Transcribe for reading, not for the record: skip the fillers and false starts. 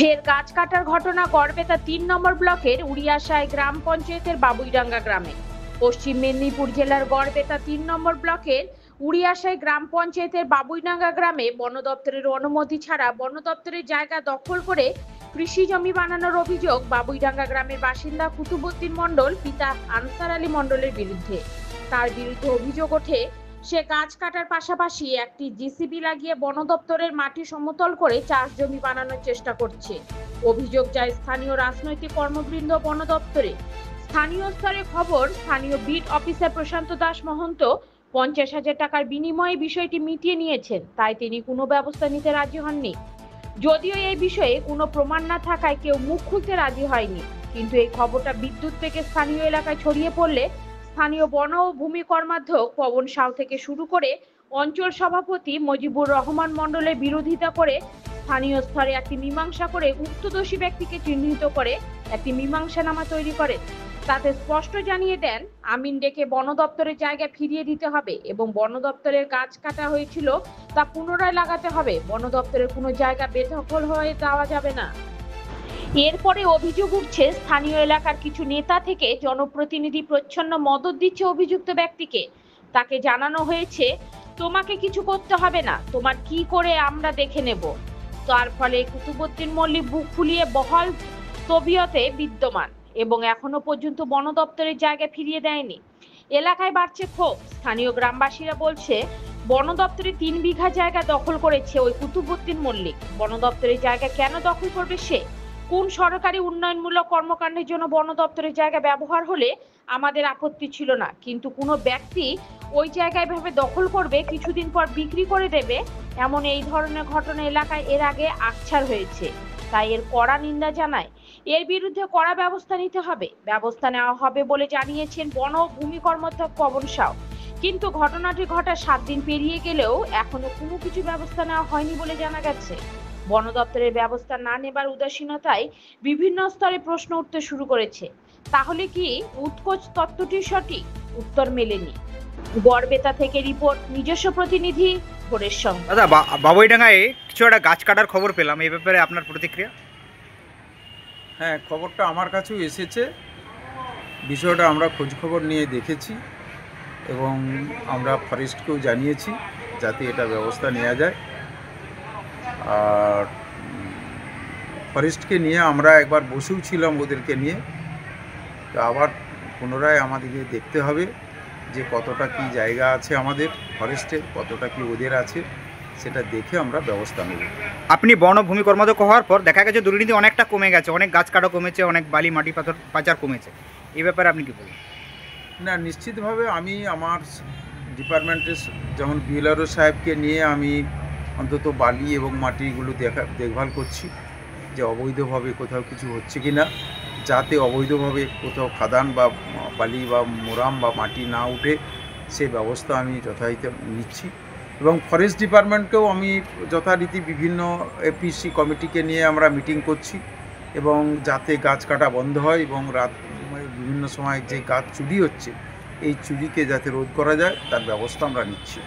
ফের গাছ কাটার ঘটনা গড়বেতা ৩ নম্বর ব্লকের উড়িয়াশায় গ্রাম পঞ্চায়েতের বাবুইডাঙ্গা গ্রামে। পশ্চিম মেদিনীপুর জেলার গড়বেতা ৩ নম্বর ব্লকের উড়িয়াশায় গ্রাম পঞ্চায়েতের বাবুইডাঙ্গা গ্রামে বন দপ্তরের অনুমতি ছাড়া বন দপ্তরের জায়গা দখল করে কৃষি জমি বানানোর অভিযোগ বাবুইডাঙ্গা গ্রামের বাসিন্দা কুতুবুদ্দিন মণ্ডল পিতা আনসার আলী মণ্ডলের বিরুদ্ধে। তার বিরুদ্ধে অভিযোগ ওঠে সে গাছ কাটার পাশাপাশি একটি জিসিবি লাগিয়ে বন দপ্তরের মাটি সমতল করে চাষ জমি বানানোর চেষ্টা করছে। অভিযোগ যায় স্থানীয় রাজনৈতিক কর্মবৃন্দ বন দপ্তরে। স্থানীয় স্তরে খবর, স্থানীয় বিট অফিসার প্রশান্ত দাস মহন্ত 50,000 টাকার বিনিময়ে বিষয়টি মিটিয়ে নিয়েছেন, তাই তিনি কোনো ব্যবস্থা নিতে রাজি হননি। যদিও এই বিষয়ে কোনো প্রমাণ না থাকায় কেউ মুখ খুলতে রাজি হয়নি, কিন্তু এই খবরটা বিদ্যুৎ থেকে স্থানীয় এলাকায় ছড়িয়ে পড়লে স্থানীয় বন ও ভূমি কর্মাধ্যক্ষ পবন সাউ থেকে শুরু করে অঞ্চল সভাপতি মজিবুর রহমান মণ্ডলের বিরোধিতা করে স্থানীয় স্তরে একটি মীমাংসা করে উক্ত দোষী ব্যক্তিকে চিহ্নিত করে একটি মীমাংসানামা তৈরি করে। তাতে স্পষ্ট জানিয়ে দেন আমিন ডেকে বন দপ্তরের জায়গা ফিরিয়ে দিতে হবে এবং বন দপ্তরের গাছ কাটা হয়েছিল তা পুনরায় লাগাতে হবে। বন দপ্তরের কোনো জায়গা বেদখল হয়ে দেওয়া যাবে না। এরপরে অভিযোগ উঠছে স্থানীয় এলাকার কিছু নেতা থেকে জনপ্রতিনিধি প্রচ্ছন্ন মদত দিচ্ছে অভিযুক্ত ব্যক্তিকে। তাকে জানানো হয়েছে, তোমাকে কিছু করতে হবে না, তোমার কি করে আমরা দেখে নেব। তার ফলে কুতুবুদ্দিন মল্লিক বুক ফুলিয়ে বহাল তবিয়তে বিদ্যমান এবং এখনো পর্যন্ত বন দপ্তরের জায়গা ফিরিয়ে দেয়নি। এলাকায় বাড়ছে ক্ষোভ। স্থানীয় গ্রামবাসীরা বলছে, বন দপ্তরে 3 বিঘা জায়গা দখল করেছে ওই কুতুবুদ্দিন মল্লিক। বন দপ্তরের জায়গা কেন দখল করবে সে? কোন সরকারি উন্নয়নমূলক কর্মকাণ্ডের জন্য বন দপ্তরের জায়গা ব্যবহার হলে আমাদের আপত্তি ছিল না, কিন্তু কোনো ব্যক্তি ওই জায়গায় ভাবে দখল করবে, কিছুদিন পর বিক্রি করে দেবে, এমন এই ধরনের ঘটনা এলাকায় এর আগে আকছার হয়েছে। তাই এর কড়া নিন্দা জানায়। এর বিরুদ্ধে কড়া ব্যবস্থা নিতে হবে, ব্যবস্থা নেওয়া হবে বলে জানিয়েছেন বন ও ভূমি কর্মাধ্যক্ষ পবন সাউ। কিন্তু ঘটনাটি ঘটা 7 দিন পেরিয়ে গেলেও এখনো কোনো কিছু ব্যবস্থা নেওয়া হয়নি বলে জানা গেছে। বন দপ্তরের ব্যবস্থা না নেবার উদাসীনতায় বিভিন্ন স্তরে প্রশ্ন উঠতে শুরু করেছে। তাহলে কি উৎকোচ তত্ত্বটি সঠিক? উত্তর মেলেনি। গড়বেতা থেকে রিপোর্ট, নিজস্ব প্রতিনিধি ভোরের সঙ্গে। দাদা, বাবুইডাঙ্গায় কিছু একটা গাছ কাটার খবর পেলাম, এই ব্যাপারে আপনার প্রতিক্রিয়া? হ্যাঁ, খবরটা আমার কাছেও এসেছে। বিষয়টা আমরা খোঁজখবর নিয়ে দেখেছি এবং আমরা ফরেস্টকেও জানিয়েছি যাতে এটা ব্যবস্থা নেওয়া যায়। আর ফরেস্টকে নিয়ে আমরা একবার বসেও ছিলাম ওদেরকে নিয়ে, তো আবার পুনরায় আমাদেরকে দেখতে হবে যে কতটা কি জায়গা আছে আমাদের ফরেস্টে, কতটা কি ওদের আছে, সেটা দেখে আমরা ব্যবস্থা নেব। আপনি বন ও ভূমি কর্মাধ্যক্ষ হওয়ার পর দেখা গেছে দুর্নীতি অনেকটা কমে গেছে, অনেক গাছ কাটা কমেছে, অনেক বালি মাটি পাথর পাচার কমেছে, এই ব্যাপারে আপনি কি বলেন? না, নিশ্চিতভাবে আমি আমার ডিপার্টমেন্টের যেমন বিএলআরও সাহেবকে নিয়ে আমি অন্তত বালি এবং মাটিগুলো দেখভাল করছি যে অবৈধভাবে কোথাও কিছু হচ্ছে কি না, যাতে অবৈধভাবে কোথাও খাদান বা বালি বা মোরাম বা মাটি না উঠে সে ব্যবস্থা আমি যথাযথ নিচ্ছি। এবং ফরেস্ট ডিপার্টমেন্টকেও আমি যথারীতি বিভিন্ন এপিসি কমিটিকে নিয়ে আমরা মিটিং করছি এবং যাতে গাছ কাটা বন্ধ হয় এবং বিভিন্ন সময় যে গাছ চুরি হচ্ছে এই চুরিকে যাতে রোধ করা যায় তার ব্যবস্থা আমরা নিচ্ছি।